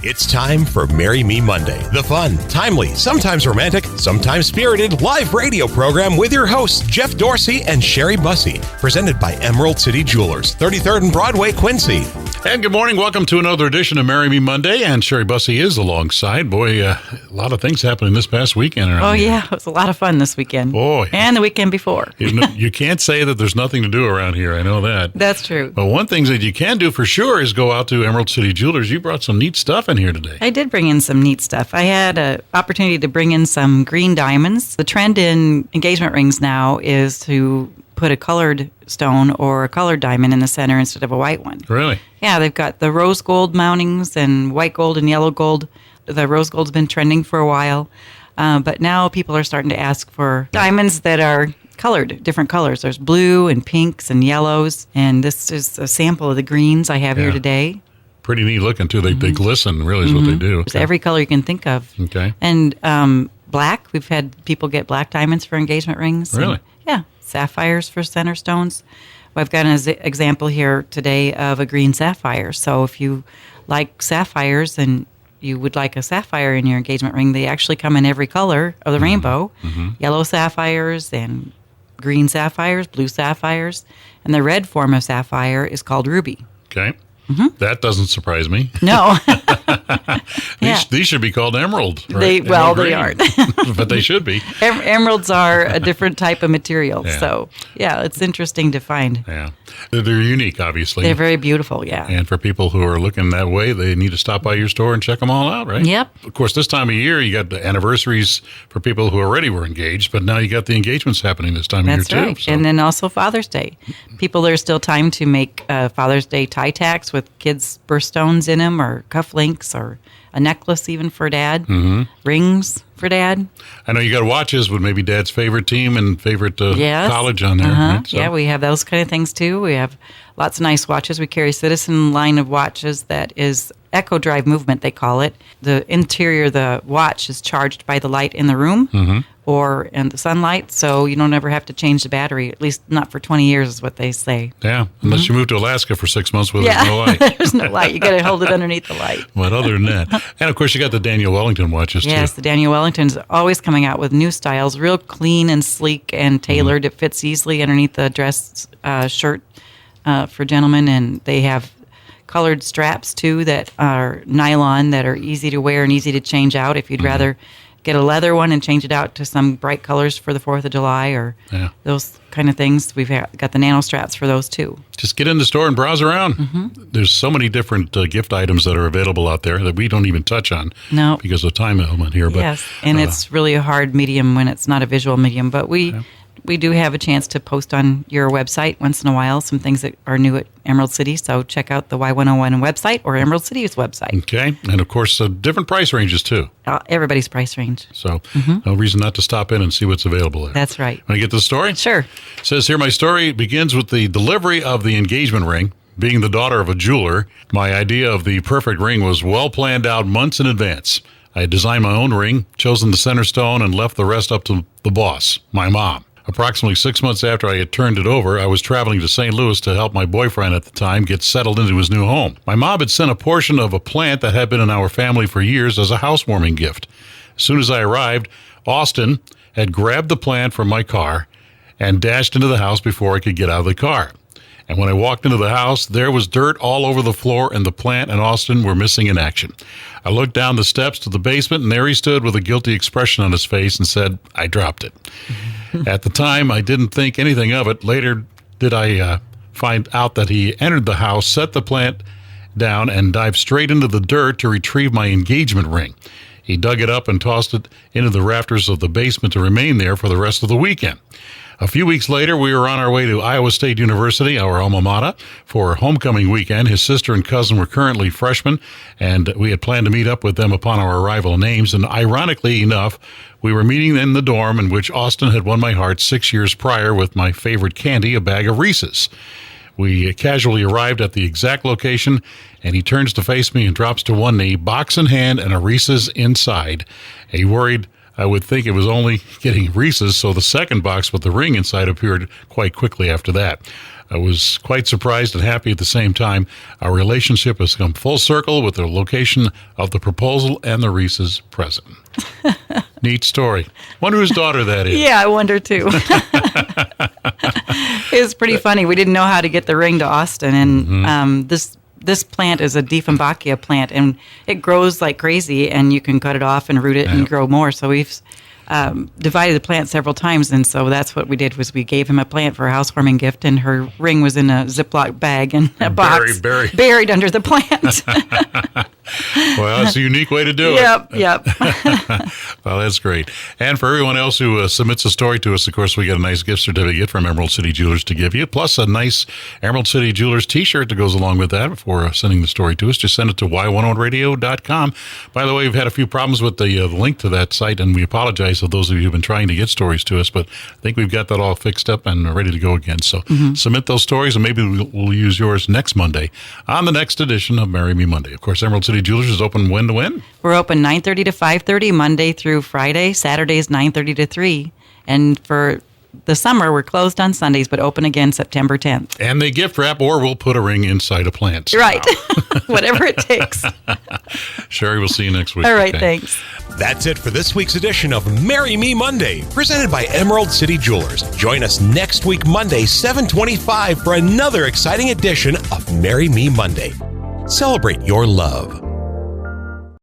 It's time for Marry Me Monday, the fun, timely, sometimes romantic, sometimes spirited live radio program with your hosts, Jeff Dorsey and Sherry Bussey, presented by Emerald City Jewelers, 33rd and Broadway, Quincy. And good morning. Welcome to another edition of Marry Me Monday. And Sherry Bussey is alongside. Boy, a lot of things happening this past weekend around here. Yeah. It was a lot of fun this weekend. Boy. And the weekend before. You can't say that there's nothing to do around here. I know that. That's true. But one thing that you can do for sure is go out to Emerald City Jewelers. You brought some neat stuff in here today. I did bring in some neat stuff. I had an opportunity to bring in some green diamonds. The trend in engagement rings now is to put a colored stone or a colored diamond in the center instead of a white one. Really? Yeah, they've got the rose gold mountings and white gold and yellow gold. The rose gold's been trending for a while, but now people are starting to ask for diamonds that are colored, different colors. There's blue and pinks and yellows, and this is a sample of the greens I have here today. Pretty neat looking, too. They glisten, really, is what they do. It's every color you can think of. Okay. And black, we've had people get black diamonds for engagement rings. Really? And, sapphires for center stones. I've got an example here today of a green sapphire. So if you like sapphires and you would like a sapphire in your engagement ring, they actually come in every color of the rainbow. Yellow sapphires and green sapphires, blue sapphires. And the red form of sapphire is called ruby. Okay. That doesn't surprise me. No. These should be called emerald. Right? They aren't. But they should be. Emeralds are a different type of material. Yeah. So, it's interesting to find. Yeah. They're unique, obviously. They're very beautiful, yeah. And for people who are looking that way, they need to stop by your store and check them all out, right? Yep. Of course, this time of year, you got the anniversaries for people who already were engaged, but now you got the engagements happening this time of year, That's right. too. So. And then also Father's Day. People, there's still time to make Father's Day tie tacks with kids' birthstones in them, or cufflinks, or a necklace even for Dad, rings for Dad. I know you got watches with maybe Dad's favorite team and favorite college on there. Right? So. Yeah, we have those kind of things too. We have lots of nice watches. We carry Citizen line of watches that is Echo Drive movement, they call it. The interior of the watch is charged by the light in the room or in the sunlight, so you don't ever have to change the battery, at least not for 20 years is what they say. Yeah, unless you move to Alaska for 6 months where there's no light. There's no light. You got to hold it underneath the light. But other than that, and of course you got the Daniel Wellington watches too. Yes, the Daniel Wellington's always coming out with new styles, real clean and sleek and tailored. It fits easily underneath the dress shirt for gentlemen, and they have colored straps too that are nylon, that are easy to wear and easy to change out if you'd rather get a leather one and change it out to some bright colors for the 4th of July or those kind of things. We've got the nano straps for those too. Just get in the store and browse around. There's so many different gift items that are available out there that we don't even touch on because of time element here. But, yes, and it's really a hard medium when it's not a visual medium, but we do have a chance to post on your website once in a while some things that are new at Emerald City, so check out the Y101 website or Emerald City's website. Okay, and of course, different price ranges too. Everybody's price range. So no reason not to stop in and see what's available there. That's right. Want to get to the story? Sure. It says here, my story begins with the delivery of the engagement ring. Being the daughter of a jeweler, my idea of the perfect ring was well planned out months in advance. I had designed my own ring, chosen the center stone, and left the rest up to the boss, my mom. Approximately 6 months after I had turned it over, I was traveling to St. Louis to help my boyfriend at the time get settled into his new home. My mom had sent a portion of a plant that had been in our family for years as a housewarming gift. As soon as I arrived, Austin had grabbed the plant from my car and dashed into the house before I could get out of the car. And when I walked into the house, there was dirt all over the floor, and the plant and Austin were missing in action. I looked down the steps to the basement, and there he stood with a guilty expression on his face and said, "I dropped it." At the time, I didn't think anything of it. Later did I find out that he entered the house, set the plant down, and dived straight into the dirt to retrieve my engagement ring. He dug it up and tossed it into the rafters of the basement to remain there for the rest of the weekend. A few weeks later, we were on our way to Iowa State University, our alma mater, for homecoming weekend. His sister and cousin were currently freshmen, and we had planned to meet up with them upon our arrival in Ames. And ironically enough, we were meeting in the dorm in which Austin had won my heart 6 years prior with my favorite candy, a bag of Reese's. We casually arrived at the exact location, and he turns to face me and drops to one knee, box in hand and a Reese's inside. He worried I would think it was only getting Reese's, so the second box with the ring inside appeared quite quickly after that. I was quite surprised and happy at the same time. Our relationship has come full circle with the location of the proposal and the Reese's present. Neat story. Wonder whose daughter that is. Yeah, I wonder too. It was pretty funny. We didn't know how to get the ring to Austin, and this plant is a Dieffenbachia plant, and it grows like crazy, and you can cut it off and root it and grow more. So we've divided the plant several times, and so that's what we did was we gave him a plant for a housewarming gift, and her ring was in a Ziploc bag in a box buried under the plant. Well, that's a unique way to do it. Yep. Well, that's great. And for everyone else who submits a story to us, of course, we get a nice gift certificate from Emerald City Jewelers to give you, plus a nice Emerald City Jewelers t-shirt that goes along with that for sending the story to us. Just send it to y108radio.com. By the way, we've had a few problems with the link to that site, and we apologize to those of you who've been trying to get stories to us, but I think we've got that all fixed up and ready to go again. So submit those stories, and maybe we'll use yours next Monday on the next edition of Marry Me Monday. Of course, Emerald City Jewelers is open when to when? We're open 9:30 to 5:30 Monday through Friday. Saturdays 9:30 to 3. And for the summer, we're closed on Sundays, but open again September 10th. And they gift wrap, or we'll put a ring inside a plant. Right. Whatever it takes. Sherry, we'll see you next week. All right, thanks. That's it for this week's edition of Marry Me Monday, presented by Emerald City Jewelers. Join us next week, Monday, 7:25, for another exciting edition of Marry Me Monday. Celebrate your love.